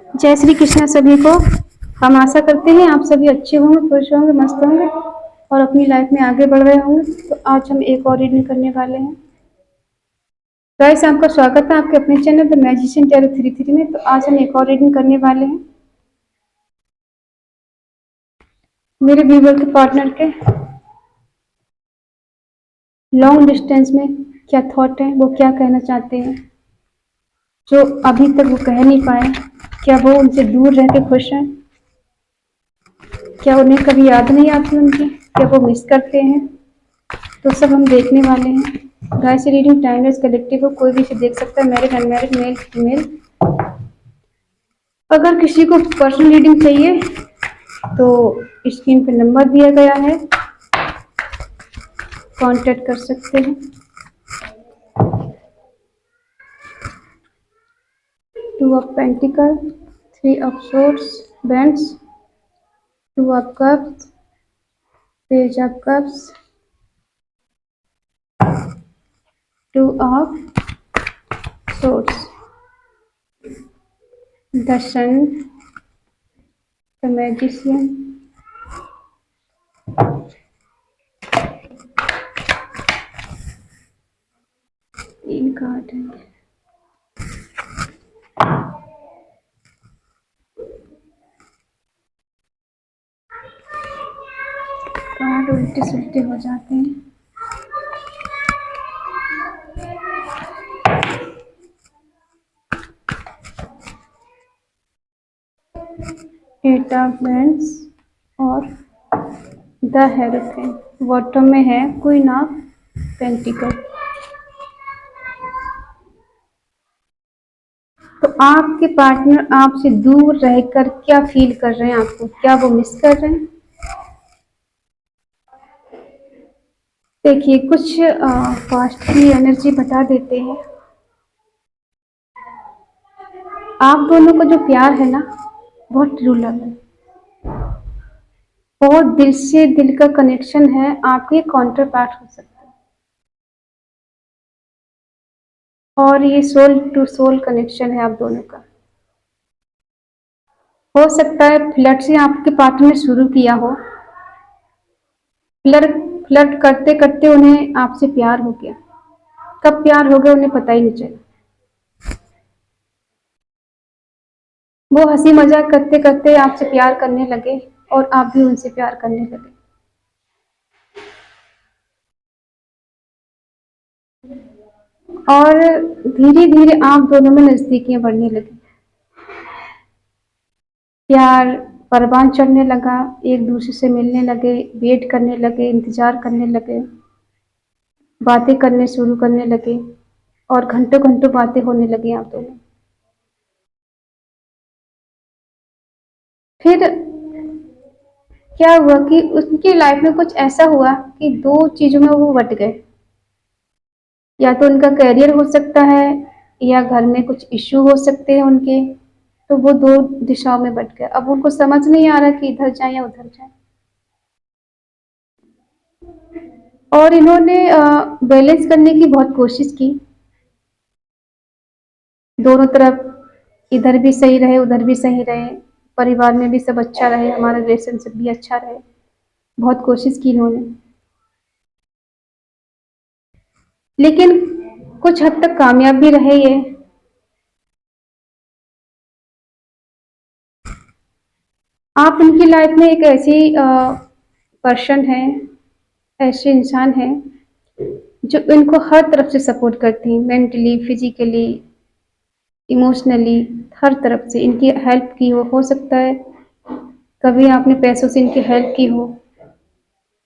जय श्री कृष्णा सभी को। हम आशा करते हैं आप सभी अच्छे होंगे, खुश होंगे, मस्त होंगे और अपनी लाइफ में आगे बढ़ रहे होंगे। तो आज हम एक और रीडिंग करने वाले हैं। गाइस, आपका स्वागत है आपके अपने चैनल द मैजिशियन टैरो 33 में। तो आज हम एक और रीडिंग करने वाले हैं। मेरे व्यूवर के पार्टनर के लॉन्ग डिस्टेंस में क्या थॉट है, वो क्या कहना चाहते हैं, जो अभी तक वो कह नहीं पाए। क्या वो उनसे दूर रह के खुश हैं? क्या उन्हें कभी याद नहीं आती उनकी? क्या वो मिस करते हैं? तो सब हम देखने वाले हैं। गाइस, रीडिंग टाइमलेस कलेक्टिव हो, कोई भी इसे देख सकता है, मैरिड अनमैरिड, मेल फीमेल। अगर किसी को पर्सनल रीडिंग चाहिए तो स्क्रीन पे नंबर दिया गया है, कांटेक्ट कर सकते हैं। 2 of pentacles, 3 of swords, wands, 2 of cups, page of cups, 2 of swords, the sun, the magician, तीन कार्ड है। कार्ड उल्टे सुलटे हो जाते हैं। एट ऑफ बैंड्स और द हेरोफेंट। बॉटम में है क्वीन ऑफ पेंटिकल। तो आपके पार्टनर आपसे दूर रहकर क्या फील कर रहे हैं आपको? क्या वो मिस कर रहे हैं? देखिए, कुछ पास्ट की एनर्जी बता देते हैं। आप दोनों का जो प्यार है ना, बहुत ट्रू लव है, बहुत दिल से दिल का कनेक्शन है। आपके काउंटर पार्ट हो सकता है और ये सोल टू सोल कनेक्शन है आप दोनों का। हो सकता है फ्लर्ट से आपके पार्टनर ने शुरू किया हो, फ्लर्ट फ्लर्ट करते करते उन्हें आपसे प्यार हो गया। कब प्यार हो गया उन्हें पता ही नहीं चला। वो हंसी मजाक करते करते आपसे प्यार करने लगे और आप भी उनसे प्यार करने लगे। और धीरे धीरे आप दोनों में नजदीकियां बढ़ने लगी। प्यार परवान चढ़ने लगा, एक दूसरे से मिलने लगे, वेट करने लगे, इंतजार करने लगे, बातें करने शुरू करने लगे और घंटों घंटों बातें होने लगी आप दोनों। फिर क्या हुआ कि उनकी लाइफ में कुछ ऐसा हुआ कि दो चीजों में वो बट गए। या तो उनका करियर हो सकता है या घर में कुछ इश्यू हो सकते हैं उनके। तो वो दो दिशाओं में बट गए। अब उनको समझ नहीं आ रहा कि इधर जाए या उधर जाए। और इन्होंने बैलेंस करने की बहुत कोशिश की, दोनों तरफ, इधर भी सही रहे उधर भी सही रहे, परिवार में भी सब अच्छा रहे, हमारा रिलेशनशिप भी अच्छा रहे। बहुत कोशिश की इन्होंने, लेकिन कुछ हद तक कामयाब भी रहे ये। आप उनकी लाइफ में एक ऐसी पर्सन है, ऐसे इंसान है जो इनको हर तरफ से सपोर्ट करती हैं, मेंटली, फिजिकली, इमोशनली, हर तरफ से इनकी हेल्प की हो सकता है कभी आपने पैसों से इनकी हेल्प की हो।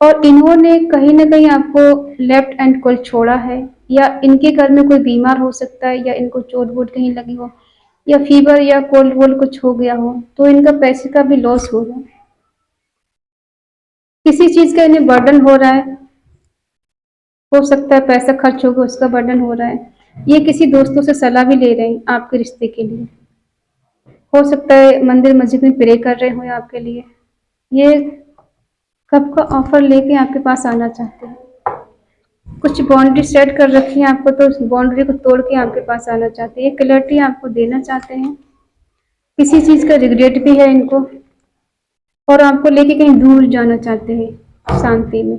और इन्होंने कहीं ना कहीं आपको लेफ्ट एंड कोल्ड छोड़ा है, या इनके घर में कोई बीमार हो सकता है, या इनको चोट वोट कहीं लगी हो, या फीवर या कोल्ड वोल्ड कुछ हो गया हो, तो इनका पैसे का भी लॉस हो रहा है। किसी चीज का इन्हें बर्डन हो रहा है, हो सकता है पैसा खर्च होगा उसका बर्डन हो रहा है। ये किसी दोस्तों से सलाह भी ले रहे हैं आपके रिश्ते के लिए। हो सकता है मंदिर मस्जिद में प्रे कर रहे हो आपके लिए। ये कब का ऑफर लेके आपके पास आना चाहते हैं। कुछ बाउंड्री सेट कर रखी है आपको, तो उस बाउंड्री को तोड़ के आपके पास आना चाहते हैं। ये क्लैरिटी आपको देना चाहते हैं। किसी चीज़ का रिग्रेट भी है इनको, और आपको लेके कहीं दूर जाना चाहते हैं शांति में।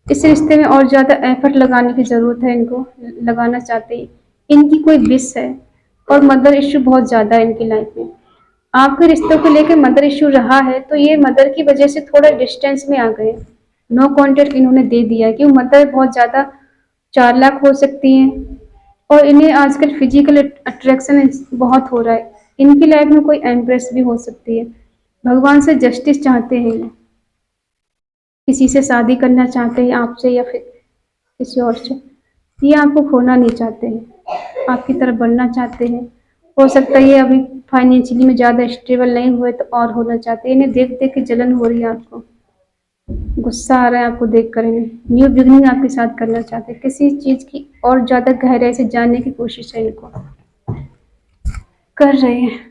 इस रिश्ते में और ज़्यादा एफर्ट लगाने की ज़रूरत है इनको, लगाना चाहते हैं। इनकी कोई विश है, और मदर इश्यू बहुत ज़्यादा है इनकी लाइफ में। आपके रिश्तों को लेकर मदर इश्यू रहा है, तो ये मदर की वजह से थोड़ा डिस्टेंस में आ गए। नो कॉन्टेक्ट इन्होंने दे दिया है कि मदर बहुत ज़्यादा चालाक हो सकती हैं, और इन्हें आजकल फिजिकल अट्रैक्शन बहुत हो रहा है। इनकी लाइफ में कोई एम्प्रेस भी हो सकती है। भगवान से जस्टिस चाहते हैं ये, किसी से शादी करना चाहते हैं आपसे या फिर किसी और से। ये आपको खोना नहीं चाहते हैं, आपकी तरफ बढ़ना चाहते हैं। हो सकता है ये अभी फाइनेंशियली में ज़्यादा स्टेबल नहीं हुए तो और होना चाहते हैं। इन्हें देख देख के जलन हो रही है आपको, गुस्सा आ रहा है आपको देख कर। इन्हें न्यू बिगनिंग आपके साथ करना चाहते हैं, किसी चीज़ की और ज़्यादा गहराई से जानने की कोशिश है इनको कर रहे हैं।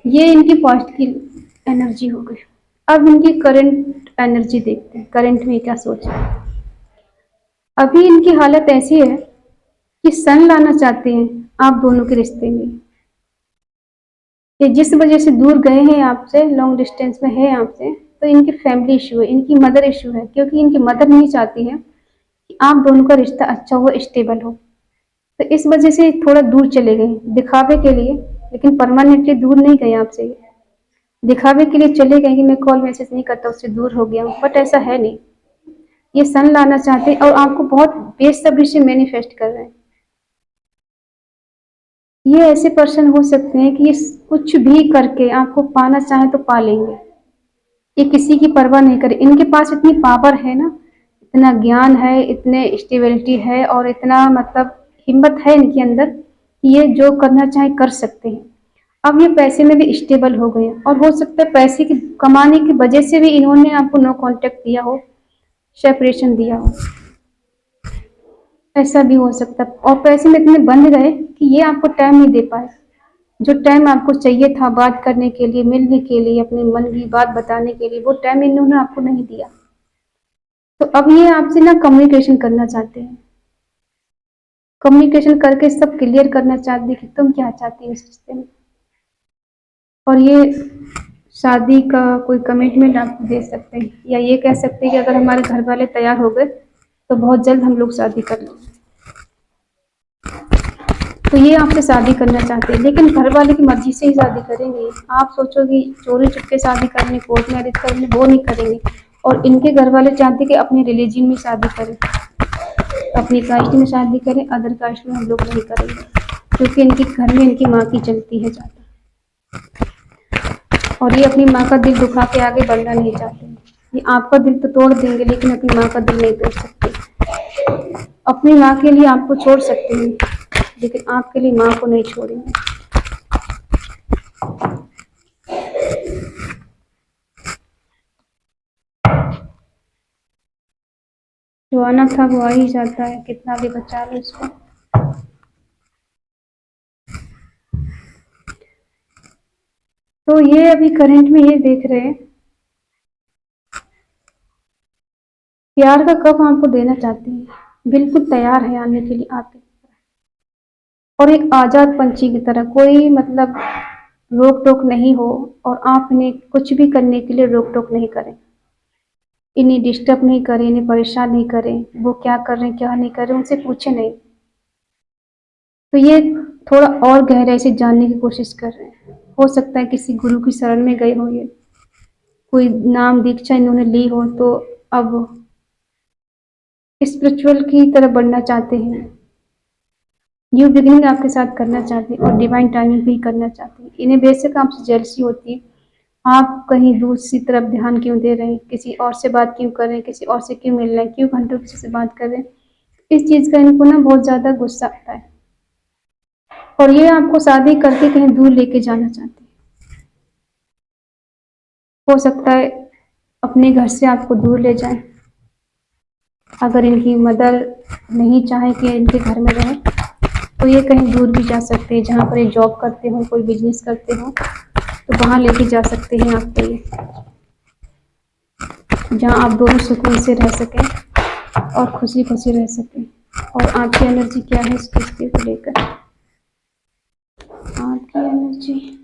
ये इनकी पॉजिटिव एनर्जी हो गई। अब इनकी करंट एनर्जी देखते हैं, करंट में क्या सोच है। अभी इनकी हालत ऐसी है कि सन लाना चाहते हैं आप दोनों के रिश्ते में। ये जिस वजह से दूर गए हैं आपसे, लॉन्ग डिस्टेंस में है आपसे, तो इनकी फैमिली इशू है, इनकी मदर इशू है, क्योंकि इनकी मदर नहीं चाहती है कि आप दोनों का रिश्ता अच्छा हो, स्टेबल हो। तो इस वजह से थोड़ा दूर चले गए दिखावे के लिए, लेकिन परमानेंटली दूर नहीं गए आपसे। दिखावे के लिए चले गए कि मैं कॉल मैसेज नहीं करता, उससे दूर हो गया हूँ, बट ऐसा है नहीं। ये सन लाना चाहते हैं और आपको बहुत बेसब्री से मैनिफेस्ट कर रहे हैं। ये ऐसे पर्सन हो सकते हैं कि ये कुछ भी करके आपको पाना चाहे तो पा लेंगे। ये किसी की परवाह नहीं करे। इनके पास इतनी पावर है ना, इतना ज्ञान है, इतने स्टेबिलिटी है, और इतना मतलब हिम्मत है इनके अंदर कि ये जो करना चाहे कर सकते हैं। अब ये पैसे में भी स्टेबल हो गए हैं, और हो सकता है पैसे की कमाने की वजह से भी इन्होंने आपको नो कांटेक्ट दिया हो, सेपरेशन दिया हो, ऐसा भी हो सकता है। और पैसे में इतने बंध गए कि ये आपको टाइम नहीं दे पाए। जो टाइम आपको चाहिए था बात करने के लिए, मिलने के लिए, अपने मन की बात बताने के लिए, वो टाइम इन्होंने आपको नहीं दिया। तो अब ये आपसे ना कम्युनिकेशन करना चाहते हैं, कम्युनिकेशन करके सब क्लियर करना चाहते हैं कि तुम क्या चाहती हो इस रिश्ते में। और ये शादी का कोई कमिटमेंट आपको दे सकते हैं, या ये कह सकते हैं कि अगर हमारे घर वाले तैयार हो गए तो बहुत जल्द हम लोग शादी कर लेंगे। तो ये आपसे शादी करना चाहते हैं, लेकिन घर वाले की मर्जी से ही शादी करेंगे। आप सोचोगे चोरी चुपके शादी करने, कोर्ट मैरिज करने, वो नहीं करेंगे। और इनके घर वाले चाहते कि अपने रिलीजन में शादी करें, अपनी कास्ट में शादी करें, अदर कास्ट में हम लोग नहीं करेंगे, क्योंकि इनके घर में इनकी माँ की चलती है ज़्यादा, और ये अपनी माँ का दिल दुखा के आगे बढ़ना नहीं चाहते। ये आपका दिल तो तोड़ देंगे, लेकिन अपनी माँ का दिल नहीं तोड़ सकते। अपनी माँ के लिए आपको छोड़ सकते हैं, लेकिन आपके लिए माँ को नहीं छोड़ेंगे। जो आना था वो आ ही जाता है, कितना भी बचा लो उसको। तो ये अभी करंट में ये देख रहे हैं प्यार का कप आपको देना चाहती है, बिल्कुल तैयार है आने के लिए आपके, और एक आजाद पंछी की तरह, कोई मतलब रोक टोक नहीं हो, और आप इन्हें कुछ भी करने के लिए रोक टोक नहीं करें, इन्हें डिस्टर्ब नहीं करें, इन्हें परेशान नहीं करें, वो क्या कर रहे हैं क्या नहीं कर रहे उनसे पूछे नहीं। तो ये थोड़ा और गहराई से जानने की कोशिश कर रहे हैं। हो सकता है किसी गुरु की शरण में गए हो, ये कोई नाम दीक्षा इन्होंने ली हो, तो अब स्पिरिचुअल की तरफ बढ़ना चाहते हैं, न्यू बिगिनिंग आपके साथ करना चाहते हैं, और डिवाइन टाइमिंग भी करना चाहते हैं। इन्हें बेशक आपसे जेलसी होती है, आप कहीं दूसरी तरफ ध्यान क्यों दे रहे हैं, किसी और से बात क्यों कर रहे हैं, किसी और से क्यों मिल रहे हैं, क्यों घंटों किसी से बात कर रहे हैं। इस चीज़ का इनको ना बहुत ज़्यादा गुस्सा आता है, और ये आपको शादी करके कहीं दूर लेके जाना चाहते हैं। हो सकता है अपने घर से आपको दूर ले जाएं, अगर इनकी मदर नहीं चाहे कि इनके घर में रहें, तो ये कहीं दूर भी जा सकते हैं, जहाँ पर ये जॉब करते हो, कोई बिजनेस करते हो, तो वहाँ लेके जा सकते हैं आपको ये, जहाँ आप दोनों सुकून से रह सकें और खुशी खुशी रह सकें। और आपकी एनर्जी क्या है इस रिश्ते को लेकर? आपकी एनर्जी।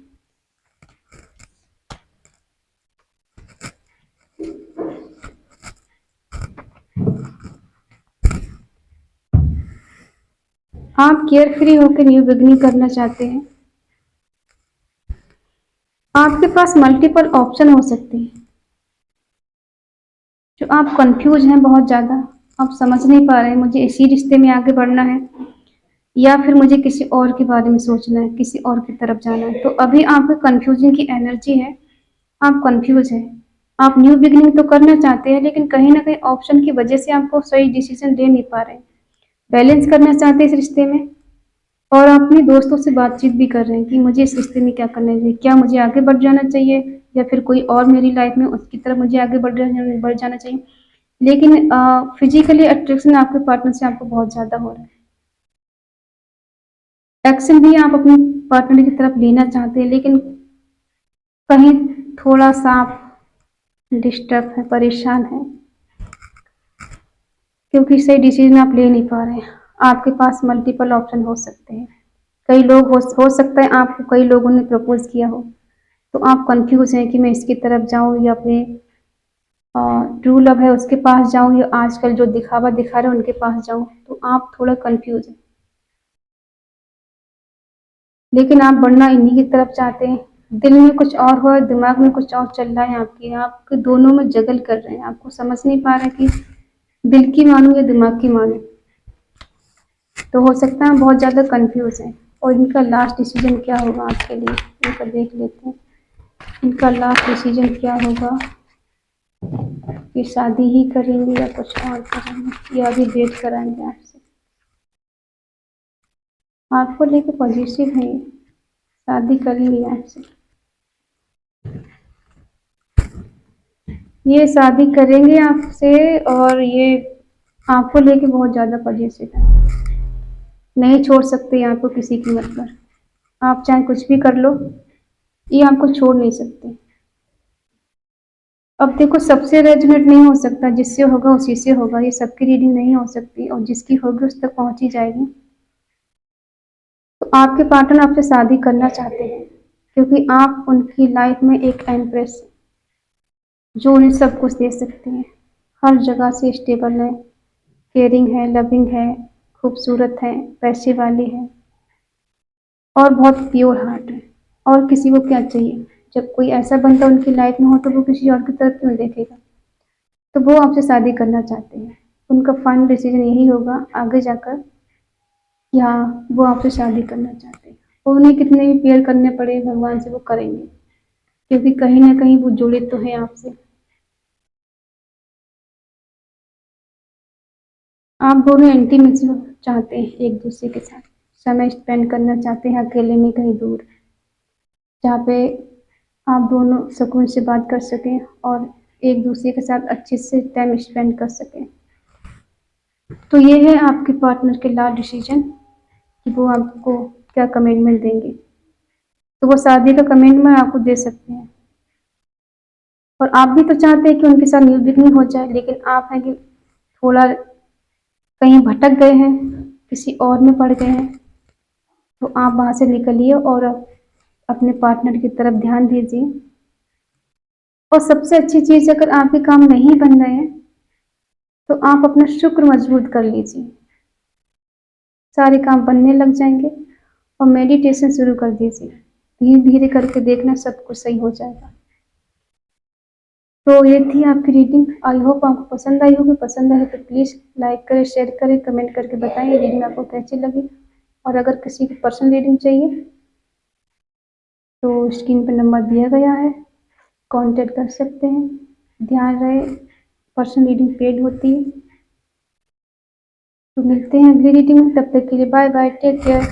आप केयर फ्री होकर न्यू बिगनिंग करना चाहते हैं। आपके पास मल्टीपल ऑप्शन हो सकते हैं। जो आप कंफ्यूज हैं बहुत ज़्यादा, आप समझ नहीं पा रहे हैं मुझे इसी रिश्ते में आगे बढ़ना है या फिर मुझे किसी और के बारे में सोचना है, किसी और की तरफ जाना है। तो अभी आपके कंफ्यूजन की एनर्जी है, आप कंफ्यूज हैं। आप न्यू बिगिनिंग तो करना चाहते हैं लेकिन कहीं ना कहीं ऑप्शन की वजह से आपको सही डिसीजन ले नहीं पा रहे हैं। बैलेंस करना चाहते हैं इस रिश्ते में और अपने दोस्तों से बातचीत भी कर रहे हैं कि मुझे इस रिश्ते में क्या करना चाहिए, क्या मुझे आगे बढ़ जाना चाहिए या फिर कोई और मेरी लाइफ में उसकी तरफ मुझे आगे बढ़ जाना चाहिए। लेकिन फिजिकली अट्रैक्शन आपके पार्टनर से आपको बहुत ज़्यादा हो रहा है। एक्शन भी आप अपने पार्टनर की तरफ लेना चाहते हैं लेकिन कहीं थोड़ा सा आप डिस्टर्ब है, परेशान है क्योंकि सही डिसीजन आप ले नहीं पा रहे हैं। आपके पास मल्टीपल ऑप्शन हो सकते हैं। कई लोग हो सकता है आपको कई लोगों ने प्रपोज किया हो तो आप कंफ्यूज हैं कि मैं इसकी तरफ जाऊं या अपने ट्रू लव है उसके पास जाऊं या आजकल जो दिखावा दिखा रहे हैं उनके पास जाऊं। तो आप थोड़ा कंफ्यूज हैं लेकिन आप बढ़ना इन्हीं की तरफ चाहते हैं। दिल में कुछ और हो दिमाग में कुछ और चल रहा है आपके, आप दोनों में जगल कर रहे हैं। आपको समझ नहीं पा रहा कि दिल की मानूं या दिमाग की मानूं। तो हो सकता है बहुत ज़्यादा कंफ्यूज हैं और इनका लास्ट डिसीजन क्या होगा आपके लिए, इनका देख लेते हैं। इनका लास्ट डिसीजन क्या होगा कि शादी ही करेंगे या कुछ और करेंगे या अभी डेट कराएंगे आपसे। आपको लेके पॉजिटिव है, शादी करेंगे आपसे। ये शादी करेंगे आपसे और ये आपको लेके बहुत ज़्यादा पॉजिटिव है, नहीं छोड़ सकते यहाँ को किसी कीमत पर। आप चाहे कुछ भी कर लो, ये आपको छोड़ नहीं सकते। अब देखो सबसे रेजोनेट नहीं हो सकता, जिससे होगा उसी से होगा। ये सबकी रीडिंग नहीं हो सकती और जिसकी होगी उस तक पहुंच ही जाएगी। तो आपके पार्टनर आपसे शादी करना चाहते हैं क्योंकि आप उनकी लाइफ में एक एम्प्रेस जो उन्हें सब कुछ दे सकती हैं। हर जगह से स्टेबल है, केयरिंग है, लविंग है, खूबसूरत है, पैसे वाली है और बहुत प्योर हार्ट है। और किसी को क्या चाहिए? जब कोई ऐसा बंदा उनकी लाइफ में हो तो वो किसी और की तरफ क्यों देखेगा? तो वो आपसे शादी करना चाहते हैं। उनका फाइनल डिसीजन यही होगा आगे जाकर कि हाँ वो आपसे शादी करना चाहते हैं। और उन्हें कितने भी प्यार करने पड़े भगवान से वो करेंगे क्योंकि कहीं ना कहीं वो जुड़े तो हैं आपसे। आप दोनों इंटीमेसी चाहते हैं, एक दूसरे के साथ समय स्पेंड करना चाहते हैं, अकेले में कहीं दूर, जहाँ पे आप दोनों सुकून से बात कर सकें और एक दूसरे के साथ अच्छे से टाइम स्पेंड कर सकें। तो ये है आपके पार्टनर के लास्ट डिसीजन कि वो आपको क्या कमिटमेंट देंगे। तो वो शादी का कमिटमेंट आपको दे सकते हैं और आप भी तो चाहते हैं कि उनके साथ न्यू बिगनिंग हो जाए, लेकिन आप हैं कि थोड़ा कहीं भटक गए हैं, किसी और में पड़ गए हैं। तो आप वहाँ से निकलिए और अपने पार्टनर की तरफ ध्यान दीजिए। और सबसे अच्छी चीज़, अगर आपके काम नहीं बन रहे हैं तो आप अपना शुक्र मजबूत कर लीजिए, सारे काम बनने लग जाएंगे। और मेडिटेशन शुरू कर दीजिए, धीरे धीरे करके देखना सब कुछ सही हो जाएगा। तो ये थी आपकी रीडिंग। आई होप आपको पसंद आई होगी। पसंद आए तो प्लीज़ लाइक करें, शेयर करें, कमेंट करके बताएं ये रीडिंग आपको कैसी लगी। और अगर किसी की पर्सनल रीडिंग चाहिए तो स्क्रीन पर नंबर दिया गया है, कांटेक्ट कर सकते हैं। ध्यान रहे पर्सनल रीडिंग पेड होती है। तो मिलते हैं अगली रीडिंग में, तब तक के लिए बाय बाय, टेक केयर।